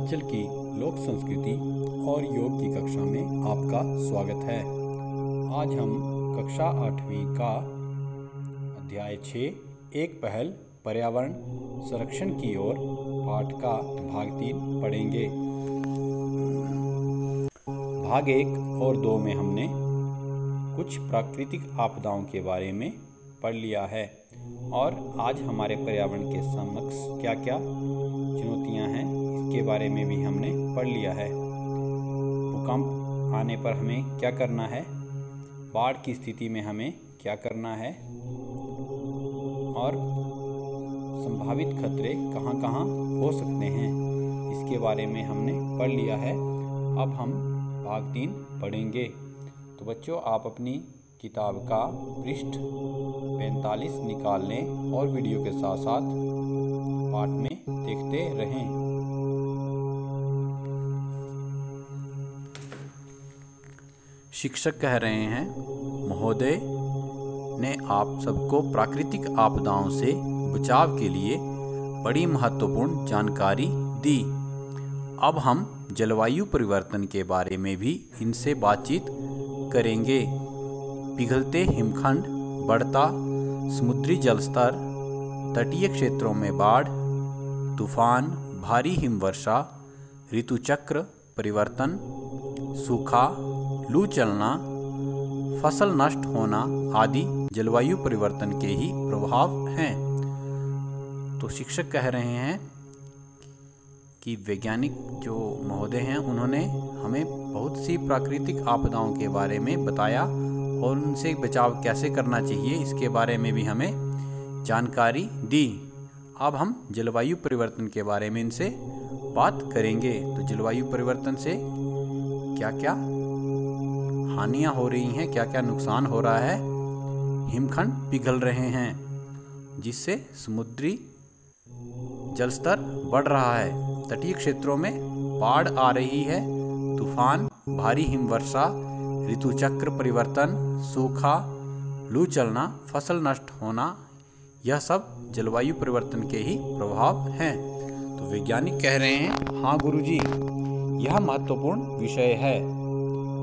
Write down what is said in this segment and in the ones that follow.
पूर्वांचल की लोक संस्कृति और योग की कक्षा में आपका स्वागत है। आज हम कक्षा 8वीं का अध्याय 6 एक पहल पर्यावरण संरक्षण की ओर पाठ का भाग 3 पढ़ेंगे। भाग 1 और 2 में हमने कुछ प्राकृतिक आपदाओं के बारे में पढ़ लिया है और आज हमारे पर्यावरण के समक्ष क्या क्या चुनौतियां हैं इसके बारे में भी हमने पढ़ लिया है। भूकंप आने पर हमें क्या करना है, बाढ़ की स्थिति में हमें क्या करना है और संभावित खतरे कहां कहां हो सकते हैं, इसके बारे में हमने पढ़ लिया है। अब हम भाग 3 पढ़ेंगे। तो बच्चों, आप अपनी किताब का पृष्ठ 45 निकाल लें और वीडियो के साथ साथ पाठ में देखते रहें। शिक्षक कह रहे हैं, महोदय ने आप सबको प्राकृतिक आपदाओं से बचाव के लिए बड़ी महत्वपूर्ण जानकारी दी। अब हम जलवायु परिवर्तन के बारे में भी इनसे बातचीत करेंगे। पिघलते हिमखंड, बढ़ता समुद्री जलस्तर, तटीय क्षेत्रों में बाढ़, तूफान, भारी हिमवर्षा, ऋतुचक्र परिवर्तन, सूखा, लू चलना, फसल नष्ट होना आदि जलवायु परिवर्तन के ही प्रभाव हैं। तो शिक्षक कह रहे हैं कि वैज्ञानिक जो महोदय हैं उन्होंने हमें बहुत सी प्राकृतिक आपदाओं के बारे में बताया और उनसे बचाव कैसे करना चाहिए इसके बारे में भी हमें जानकारी दी। अब हम जलवायु परिवर्तन के बारे में इनसे बात करेंगे। तो जलवायु परिवर्तन से क्या क्या हानियां हो रही हैं, क्या क्या नुकसान हो रहा है। हिमखंड पिघल रहे हैं जिससे समुद्री जलस्तर बढ़ रहा है, तटीय क्षेत्रों में बाढ़ आ रही है, तूफान, भारी हिमवर्षा, ऋतुचक्र परिवर्तन, सूखा, लू चलना, फसल नष्ट होना, यह सब जलवायु परिवर्तन के ही प्रभाव हैं। तो वैज्ञानिक कह रहे हैं, हाँ गुरुजी, यह महत्वपूर्ण विषय है।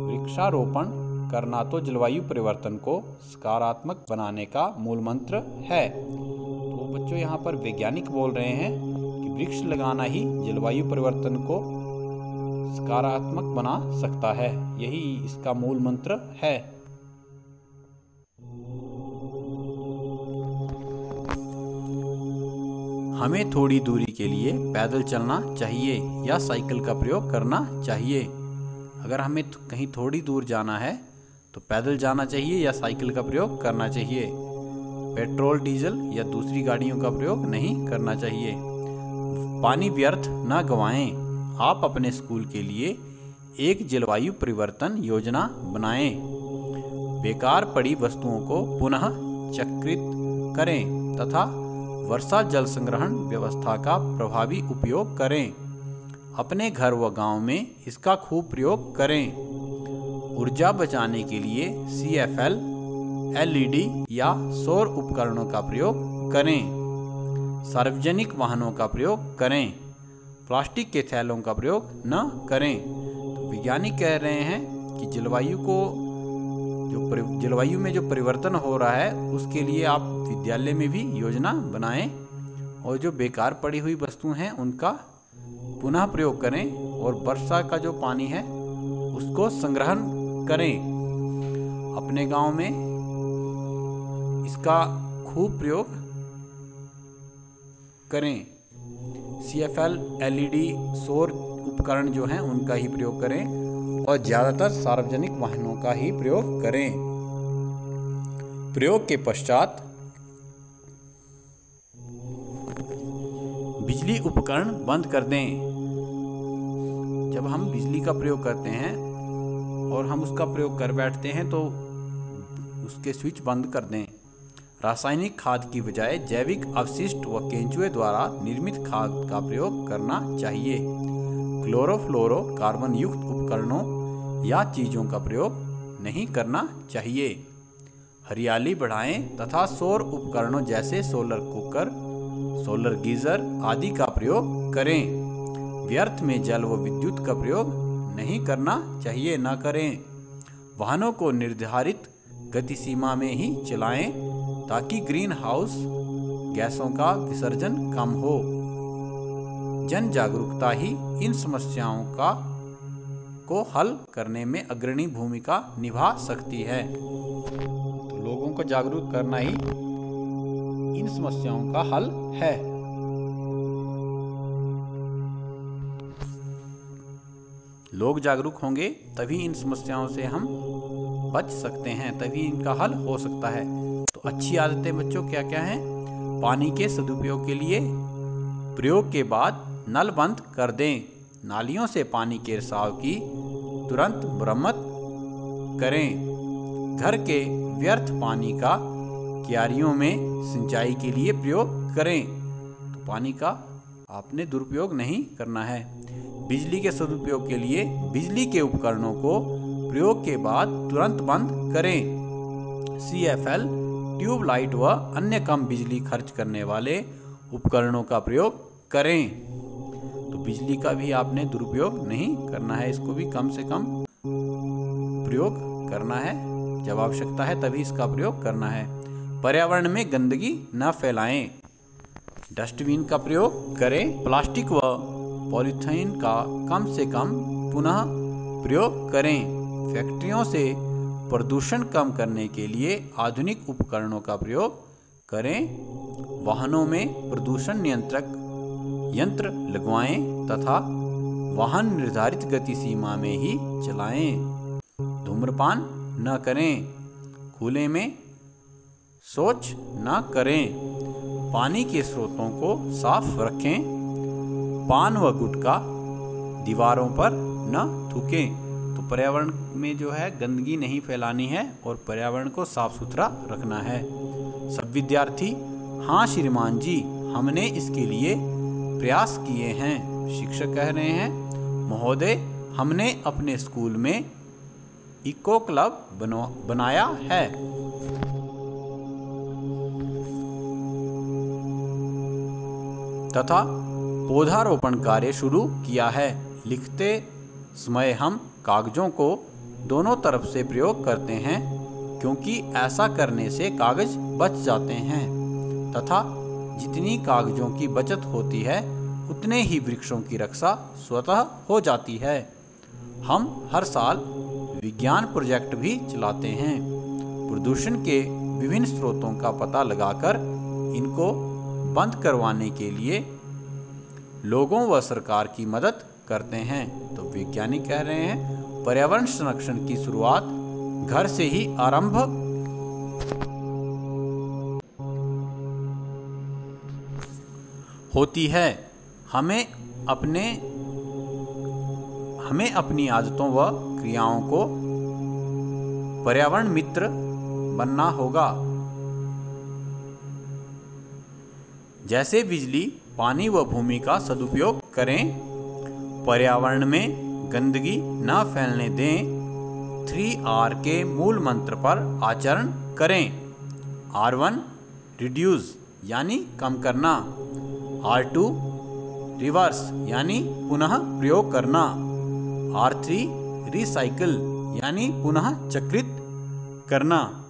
वृक्षारोपण करना तो जलवायु परिवर्तन को सकारात्मक बनाने का मूल मंत्र है। तो बच्चों, यहाँ पर वैज्ञानिक बोल रहे हैं कि वृक्ष लगाना ही जलवायु परिवर्तन को सकारात्मक बना सकता है, यही इसका मूल मंत्र है। हमें थोड़ी दूरी के लिए पैदल चलना चाहिए या साइकिल का प्रयोग करना चाहिए। अगर हमें कहीं थोड़ी दूर जाना है तो पैदल जाना चाहिए या साइकिल का प्रयोग करना चाहिए। पेट्रोल, डीजल या दूसरी गाड़ियों का प्रयोग नहीं करना चाहिए। पानी व्यर्थ न गंवाएं। आप अपने स्कूल के लिए एक जलवायु परिवर्तन योजना बनाएं। बेकार पड़ी वस्तुओं को पुनः चक्रित करें तथा वर्षा जल संग्रहण व्यवस्था का प्रभावी उपयोग करें। अपने घर व गांव में इसका खूब प्रयोग करें। ऊर्जा बचाने के लिए CFL, LED या सौर उपकरणों का प्रयोग करें। सार्वजनिक वाहनों का प्रयोग करें। प्लास्टिक के थैलों का प्रयोग न करें। तो वैज्ञानिक कह रहे हैं कि जलवायु में जो परिवर्तन हो रहा है उसके लिए आप विद्यालय में भी योजना बनाएं और जो बेकार पड़ी हुई वस्तु हैं उनका पुनः प्रयोग करें और वर्षा का जो पानी है उसको संग्रहण करें। अपने गांव में इसका खूब प्रयोग करें। CFL, LED, सौर उपकरण जो हैं उनका ही प्रयोग करें और ज़्यादातर सार्वजनिक वाहनों का ही प्रयोग करें। प्रयोग के पश्चात बिजली उपकरण बंद कर दें। जब हम बिजली का प्रयोग करते हैं और हम उसका प्रयोग कर बैठते हैं तो उसके स्विच बंद कर दें। रासायनिक खाद की बजाय जैविक अपशिष्ट व केंचुए द्वारा निर्मित खाद का प्रयोग करना चाहिए। क्लोरोफ्लोरो कार्बन युक्त उपकरणों या चीज़ों का प्रयोग नहीं करना चाहिए। हरियाली बढ़ाएं तथा सौर उपकरणों जैसे सोलर कुकर, सोलर गीजर आदि का प्रयोग करें। व्यर्थ में जल व विद्युत का प्रयोग नहीं करना चाहिए, न करें। वाहनों को निर्धारित गति सीमा में ही चलाएं ताकि ग्रीन हाउस गैसों का विसर्जन कम हो। जन जागरूकता ही इन समस्याओं को हल करने में अग्रणी भूमिका निभा सकती है। तो लोगों को जागरूक करना ही इन समस्याओं का हल है। लोग जागरूक होंगे तभी इन समस्याओं से हम बच सकते हैं, तभी इनका हल हो सकता है। तो अच्छी आदतें बच्चों क्या क्या हैं? पानी के सदुपयोग के लिए प्रयोग के बाद नल बंद कर दें। नालियों से पानी के रिसाव की तुरंत मरम्मत करें। घर के व्यर्थ पानी का क्यारियों में सिंचाई के लिए प्रयोग करें। तो पानी का आपने दुरुपयोग नहीं करना है। बिजली के सदुपयोग के लिए बिजली के उपकरणों को प्रयोग के बाद तुरंत बंद करें। CFL, ट्यूबलाइट व अन्य कम बिजली खर्च करने वाले उपकरणों का प्रयोग करें। तो बिजली का भी आपने दुरुपयोग नहीं करना है, इसको भी कम से कम प्रयोग करना है। जब आवश्यकता है तभी इसका प्रयोग करना है। पर्यावरण में गंदगी न फैलाएं। डस्टबिन का प्रयोग करें। प्लास्टिक व पॉलीथीन का कम से कम पुनः प्रयोग करें। फैक्ट्रियों से प्रदूषण कम करने के लिए आधुनिक उपकरणों का प्रयोग करें। वाहनों में प्रदूषण नियंत्रक यंत्र लगवाएं तथा वाहन निर्धारित गति सीमा में ही चलाएं। धूम्रपान न करें। खुले में शौच न करें। पानी के स्रोतों को साफ रखें। पान व गुटखा दीवारों पर न थूकें। तो पर्यावरण में जो है गंदगी नहीं फैलानी है और पर्यावरण को साफ सुथरा रखना है। सब विद्यार्थी, हाँ श्रीमान जी, हमने इसके लिए प्रयास किए हैं। शिक्षक कह रहे हैं, महोदय, हमने अपने स्कूल में इको क्लब बनाया है। तथा पौधारोपण कार्य शुरू किया है। लिखते समय हम कागजों को दोनों तरफ से प्रयोग करते हैं क्योंकि ऐसा करने से कागज बच जाते हैं तथा जितनी कागजों की बचत होती है उतने ही वृक्षों की रक्षा स्वतः हो जाती है। हम हर साल विज्ञान प्रोजेक्ट भी चलाते हैं। प्रदूषण के विभिन्न स्रोतों का पता लगाकर इनको बंद करवाने के लिए लोगों व सरकार की मदद करते हैं। तो वैज्ञानिक कह रहे हैं, पर्यावरण संरक्षण की शुरुआत घर से ही आरंभ होती है। हमें अपनी आदतों व क्रियाओं को पर्यावरण मित्र बनना होगा। जैसे बिजली, पानी व भूमि का सदुपयोग करें। पर्यावरण में गंदगी न फैलने दें। 3R के मूल मंत्र पर आचरण करें। R1 रिड्यूस यानी कम करना। R2 रिवर्स यानी पुनः प्रयोग करना। R3 रिसाइकिल यानी पुनः चक्रित करना।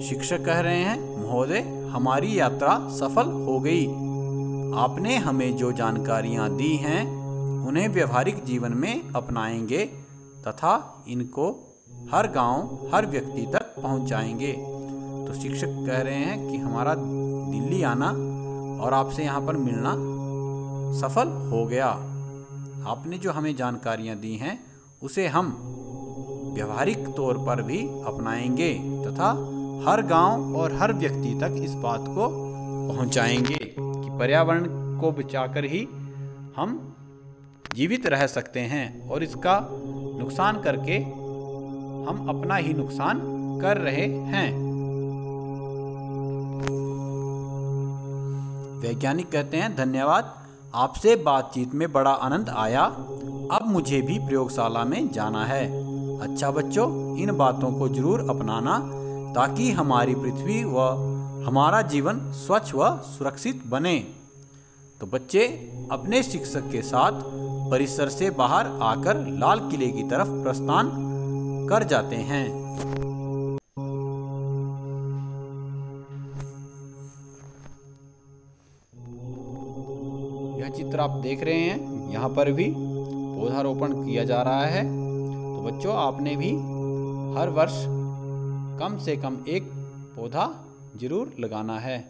शिक्षक कह रहे हैं, महोदय, हमारी यात्रा सफल हो गई। आपने हमें जो जानकारियां दी हैं उन्हें व्यवहारिक जीवन में अपनाएंगे तथा इनको हर गांव, हर व्यक्ति तक पहुंचाएंगे। तो शिक्षक कह रहे हैं कि हमारा दिल्ली आना और आपसे यहाँ पर मिलना सफल हो गया। आपने जो हमें जानकारियाँ दी हैं उसे हम व्यवहारिक तौर पर भी अपनाएंगे तथा हर गांव और हर व्यक्ति तक इस बात को पहुंचाएंगे कि पर्यावरण को बचाकर ही हम जीवित रह सकते हैं और इसका नुकसान करके हम अपना ही नुकसान कर रहे हैं। वैज्ञानिक कहते हैं, धन्यवाद, आपसे बातचीत में बड़ा आनंद आया। अब मुझे भी प्रयोगशाला में जाना है। अच्छा बच्चों, इन बातों को जरूर अपनाना ताकि हमारी पृथ्वी व हमारा जीवन स्वच्छ व सुरक्षित बने। तो बच्चे अपने शिक्षक के साथ परिसर से बाहर आकर लाल किले की तरफ प्रस्थान कर जाते हैं। यह चित्र आप देख रहे हैं, यहाँ पर भी पौधारोपण किया जा रहा है। तो बच्चों, आपने भी हर वर्ष कम से कम एक पौधा जरूर लगाना है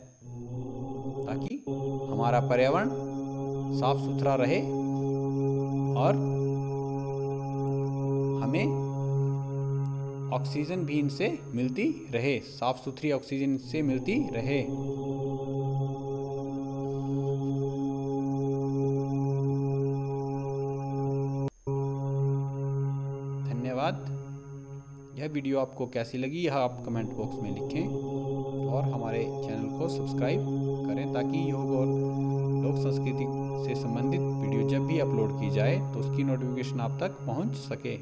ताकि हमारा पर्यावरण साफ सुथरा रहे और हमें ऑक्सीजन भी इनसे मिलती रहे, साफ सुथरी ऑक्सीजन से मिलती रहे। धन्यवाद। यह वीडियो आपको कैसी लगी यह आप कमेंट बॉक्स में लिखें और हमारे चैनल को सब्सक्राइब करें ताकि योग और लोक संस्कृति से संबंधित वीडियो जब भी अपलोड की जाए तो उसकी नोटिफिकेशन आप तक पहुंच सके।